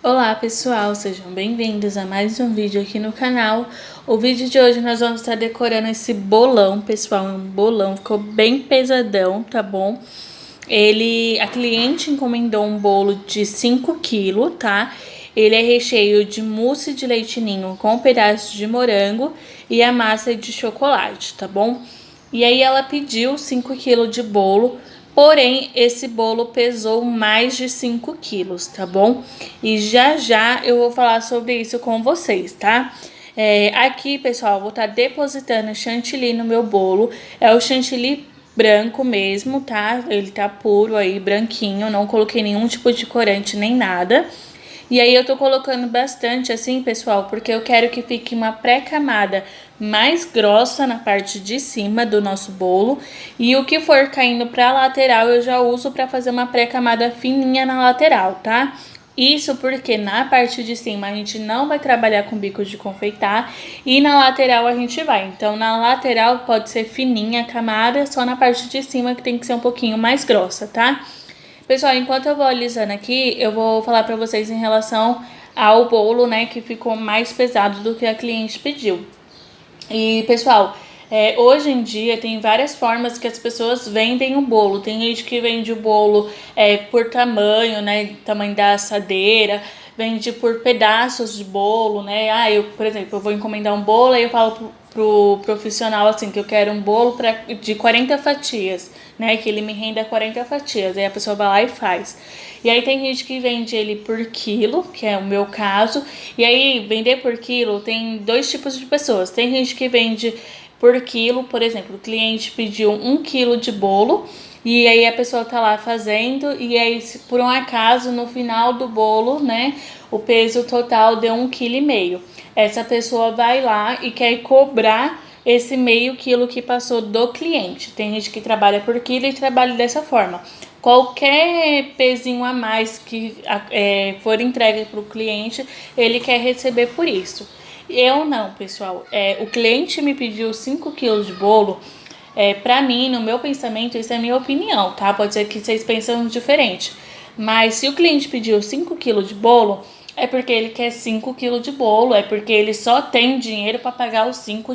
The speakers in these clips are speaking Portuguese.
Olá pessoal, sejam bem-vindos a mais um vídeo aqui no canal. O vídeo de hoje nós vamos estar decorando esse bolão, pessoal, um bolão, ficou bem pesadão, tá bom? A cliente encomendou um bolo de 5 kg, tá? Ele é recheio de mousse de leite ninho com pedaços de morango e a massa de chocolate, tá bom? E aí ela pediu 5 kg de bolo. Porém, esse bolo pesou mais de 5 quilos, tá bom? E já já eu vou falar sobre isso com vocês, tá? Aqui, pessoal, eu vou estar depositando chantilly no meu bolo. É o chantilly branco mesmo, tá? Ele tá puro aí, branquinho. Não coloquei nenhum tipo de corante nem nada. E aí eu tô colocando bastante assim, pessoal, porque eu quero que fique uma pré-camada mais grossa na parte de cima do nosso bolo. E o que for caindo pra lateral eu já uso pra fazer uma pré-camada fininha na lateral, tá? Isso porque na parte de cima a gente não vai trabalhar com bico de confeitar e na lateral a gente vai. Então na lateral pode ser fininha a camada, só na parte de cima que tem que ser um pouquinho mais grossa, tá? Pessoal, enquanto eu vou alisando aqui, eu vou falar pra vocês em relação ao bolo, né, que ficou mais pesado do que a cliente pediu. E, pessoal, hoje em dia tem várias formas que as pessoas vendem o bolo. Tem gente que vende o bolo por tamanho, né, tamanho da assadeira, vende por pedaços de bolo, né. Por exemplo, eu vou encomendar um bolo, aí eu falo pro profissional assim que eu quero um bolo de 40 fatias, né, que ele me renda 40 fatias, aí a pessoa vai lá e faz. E aí tem gente que vende ele por quilo, que é o meu caso, e aí vender por quilo tem dois tipos de pessoas. Tem gente que vende por quilo, por exemplo, o cliente pediu 1 quilo de bolo, e aí a pessoa tá lá fazendo, e aí se por um acaso no final do bolo, né, o peso total deu 1,5 kg. Essa pessoa vai lá e quer cobrar esse meio quilo que passou do cliente. Tem gente que trabalha por quilo e trabalha dessa forma. Qualquer pezinho a mais que for entregue para o cliente, ele quer receber por isso. Eu não, pessoal. O cliente me pediu 5 quilos de bolo. Pra mim, no meu pensamento, isso é minha opinião, tá? Pode ser que vocês pensem diferente. Mas se o cliente pediu 5 quilos de bolo, é porque ele quer 5 quilos de bolo, é porque ele só tem dinheiro para pagar os 5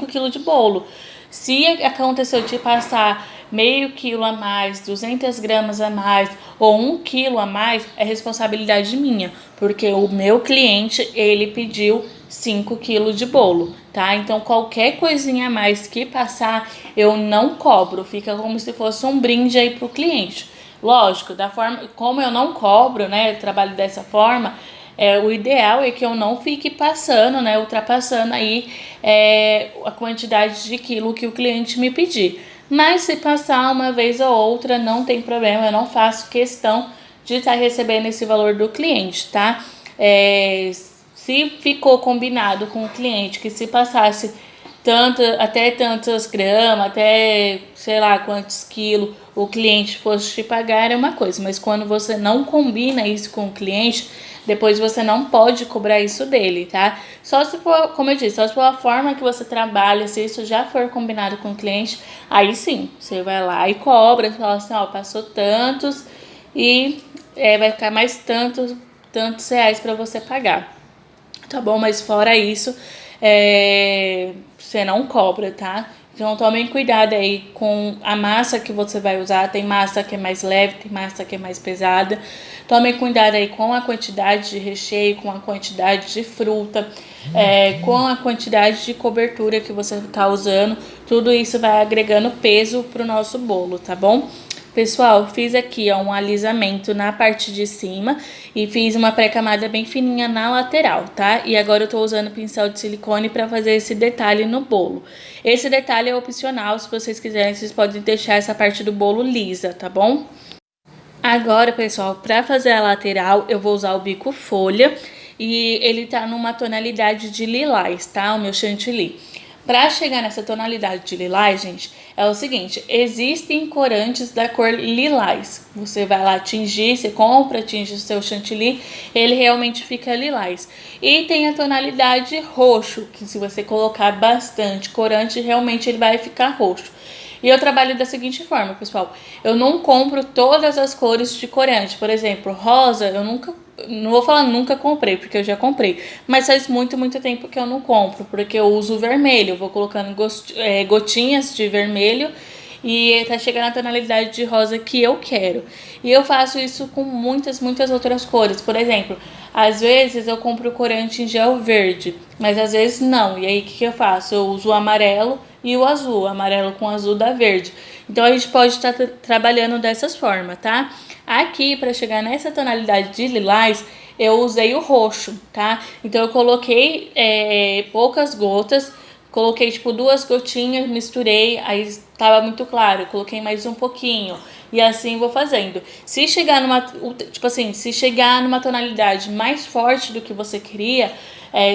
quilos de bolo. Se aconteceu de passar meio quilo a mais, 200 gramas a mais ou 1 quilo a mais, é responsabilidade minha, porque o meu cliente, ele pediu 5 quilos de bolo, tá? Então qualquer coisinha a mais que passar, eu não cobro, fica como se fosse um brinde aí pro cliente. Lógico, da forma como eu não cobro, né, eu trabalho dessa forma, o ideal é que eu não fique passando, né, ultrapassando aí a quantidade de quilo que o cliente me pedir. Mas se passar uma vez ou outra, não tem problema, eu não faço questão de estar recebendo esse valor do cliente, tá? Se ficou combinado com o cliente que se passasse até tantas gramas, até sei lá quantos quilos o cliente fosse te pagar, é uma coisa, mas quando você não combina isso com o cliente, depois você não pode cobrar isso dele, tá? Só se for, como eu disse, só se for a forma que você trabalha, se isso já for combinado com o cliente, aí sim, você vai lá e cobra, fala assim, ó, passou tantos e vai ficar mais tantos reais para você pagar, tá bom? Mas fora isso, você não cobra, tá? Então tomem cuidado aí com a massa que você vai usar. Tem massa que é mais leve, tem massa que é mais pesada. Tomem cuidado aí com a quantidade de recheio, com a quantidade de fruta, com a quantidade de cobertura que você tá usando. Tudo isso vai agregando peso pro nosso bolo, tá bom? Pessoal, fiz aqui ó, um alisamento na parte de cima e fiz uma pré-camada bem fininha na lateral, tá? E agora eu tô usando pincel de silicone para fazer esse detalhe no bolo. Esse detalhe é opcional, se vocês quiserem, vocês podem deixar essa parte do bolo lisa, tá bom? Agora, pessoal, para fazer a lateral, eu vou usar o bico folha e ele tá numa tonalidade de lilás, tá? O meu chantilly. Para chegar nessa tonalidade de lilás, gente, é o seguinte, existem corantes da cor lilás. Você vai lá tingir, você compra, tinge o seu chantilly, ele realmente fica lilás. E tem a tonalidade roxo, que se você colocar bastante corante, realmente ele vai ficar roxo. E eu trabalho da seguinte forma, pessoal. Eu não compro todas as cores de corante. Por exemplo, rosa, eu nunca não vou falar nunca comprei, porque eu já comprei, mas faz muito, muito tempo que eu não compro, porque eu uso o vermelho, eu vou colocando gotinhas de vermelho e tá chegando na tonalidade de rosa que eu quero. E eu faço isso com muitas, muitas outras cores. Por exemplo, às vezes eu compro corante em gel verde, mas às vezes não. E aí o que eu faço? Eu uso o amarelo e o azul, o amarelo com o azul da verde. Então a gente pode estar trabalhando dessas formas, tá? Aqui, para chegar nessa tonalidade de lilás, eu usei o roxo, tá? Então eu coloquei poucas gotas, coloquei tipo 2 gotinhas, misturei, aí tava muito claro, coloquei mais um pouquinho. E assim vou fazendo. Se chegar numa, tipo assim, se chegar numa tonalidade mais forte do que você queria,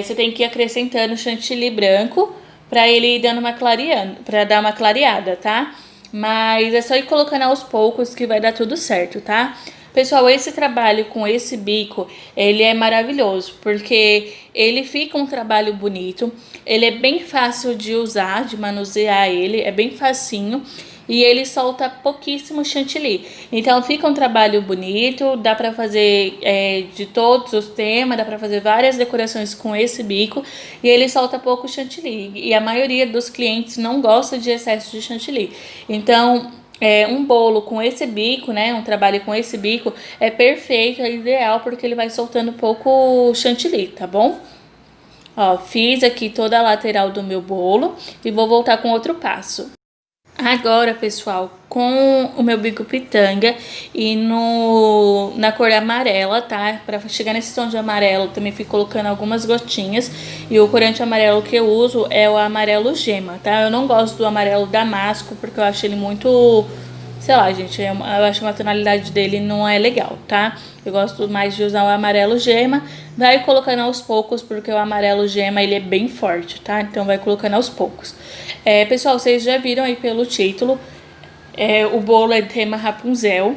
você tem que ir acrescentando chantilly branco para ele ir dando uma clareando, para dar uma clareada, tá? Mas é só ir colocando aos poucos que vai dar tudo certo, tá? Pessoal, esse trabalho com esse bico, ele é maravilhoso, porque ele fica um trabalho bonito, ele é bem fácil de usar, de manusear ele, é bem facinho. E ele solta pouquíssimo chantilly. Então fica um trabalho bonito, dá pra fazer de todos os temas, dá pra fazer várias decorações com esse bico. E ele solta pouco chantilly. E a maioria dos clientes não gosta de excesso de chantilly. Então um bolo com esse bico, né, um trabalho com esse bico é perfeito, é ideal, porque ele vai soltando pouco chantilly, tá bom? Ó, fiz aqui toda a lateral do meu bolo e vou voltar com outro passo. Agora, pessoal, com o meu bico pitanga e na cor amarela, tá? Pra chegar nesse tom de amarelo, também fui colocando algumas gotinhas. E o corante amarelo que eu uso é o amarelo gema, tá? Eu não gosto do amarelo damasco, porque eu acho ele muito... Sei lá, gente, eu acho que a tonalidade dele não é legal, tá? Eu gosto mais de usar o amarelo gema. Vai colocando aos poucos, porque o amarelo gema, ele é bem forte, tá? Então vai colocando aos poucos. Pessoal, vocês já viram aí pelo título, o bolo é tema Rapunzel.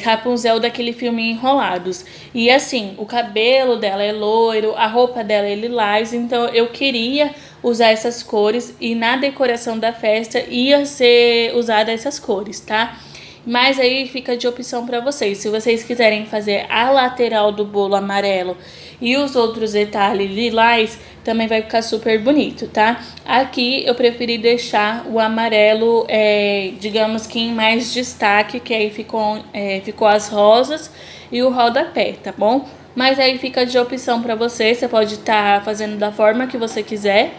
Rapunzel daquele filme Enrolados. E assim, o cabelo dela é loiro, a roupa dela é lilás, então eu queria usar essas cores e na decoração da festa ia ser usada essas cores, tá? Mas aí fica de opção para vocês. Se vocês quiserem fazer a lateral do bolo amarelo e os outros detalhes lilás, também vai ficar super bonito, tá? Aqui eu preferi deixar o amarelo, digamos que em mais destaque, que aí ficou as rosas e o rodapé, tá bom? Mas aí fica de opção para você, você pode estar fazendo da forma que você quiser,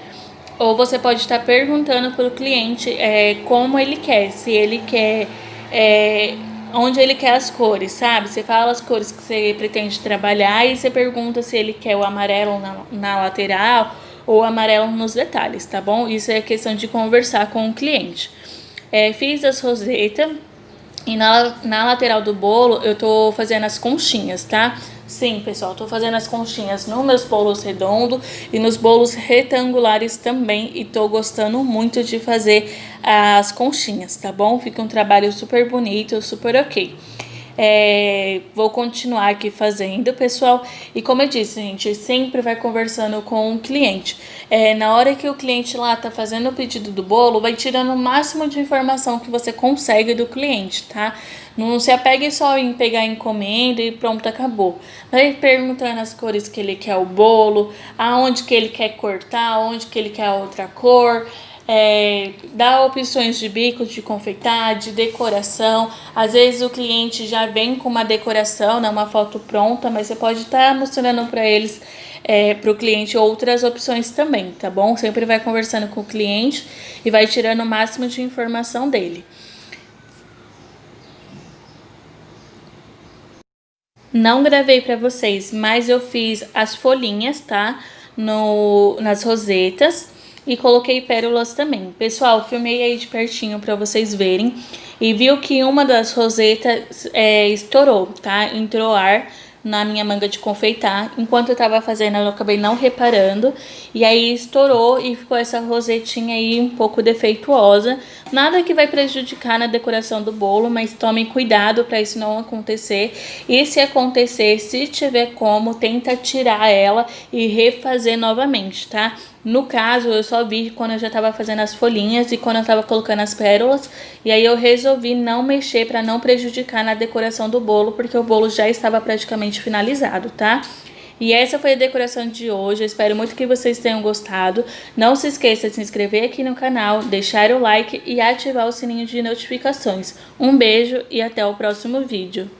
ou você pode estar perguntando para o cliente como ele quer, se ele quer... onde ele quer as cores, sabe? Você fala as cores que você pretende trabalhar e você pergunta se ele quer o amarelo na lateral ou o amarelo nos detalhes, tá bom? Isso é questão de conversar com o cliente. Fiz as rosetas e na lateral do bolo eu tô fazendo as conchinhas, tá? Sim, pessoal, tô fazendo as conchinhas nos meus bolos redondos e nos bolos retangulares também. E tô gostando muito de fazer as conchinhas, tá bom? Fica um trabalho super bonito, super ok. Vou continuar aqui fazendo, pessoal. E como eu disse, gente, sempre vai conversando com o cliente. Na hora que o cliente lá tá fazendo o pedido do bolo, vai tirando o máximo de informação que você consegue do cliente, tá? Não se apegue só em pegar a encomenda e pronto, acabou. Vai perguntando as cores que ele quer o bolo, aonde que ele quer cortar, aonde que ele quer a outra cor. Dá opções de bicos, de confeitar, de decoração. Às vezes o cliente já vem com uma decoração, né, uma foto pronta, mas você pode estar mostrando para eles, para o cliente, outras opções também, tá bom? Sempre vai conversando com o cliente e vai tirando o máximo de informação dele. Não gravei para vocês, mas eu fiz as folhinhas, tá? Nas rosetas. E coloquei pérolas também. Pessoal, filmei aí de pertinho pra vocês verem. E viu que uma das rosetas estourou, tá? Entrou ar na minha manga de confeitar. Enquanto eu tava fazendo, eu acabei não reparando. E aí estourou e ficou essa rosetinha aí um pouco defeituosa. Nada que vai prejudicar na decoração do bolo, mas tomem cuidado para isso não acontecer. E se acontecer, se tiver como, tenta tirar ela e refazer novamente, tá? No caso, eu só vi quando eu já tava fazendo as folhinhas e quando eu tava colocando as pérolas. E aí eu resolvi não mexer para não prejudicar na decoração do bolo, porque o bolo já estava praticamente finalizado, tá? E essa foi a decoração de hoje, eu espero muito que vocês tenham gostado. Não se esqueça de se inscrever aqui no canal, deixar o like e ativar o sininho de notificações. Um beijo e até o próximo vídeo.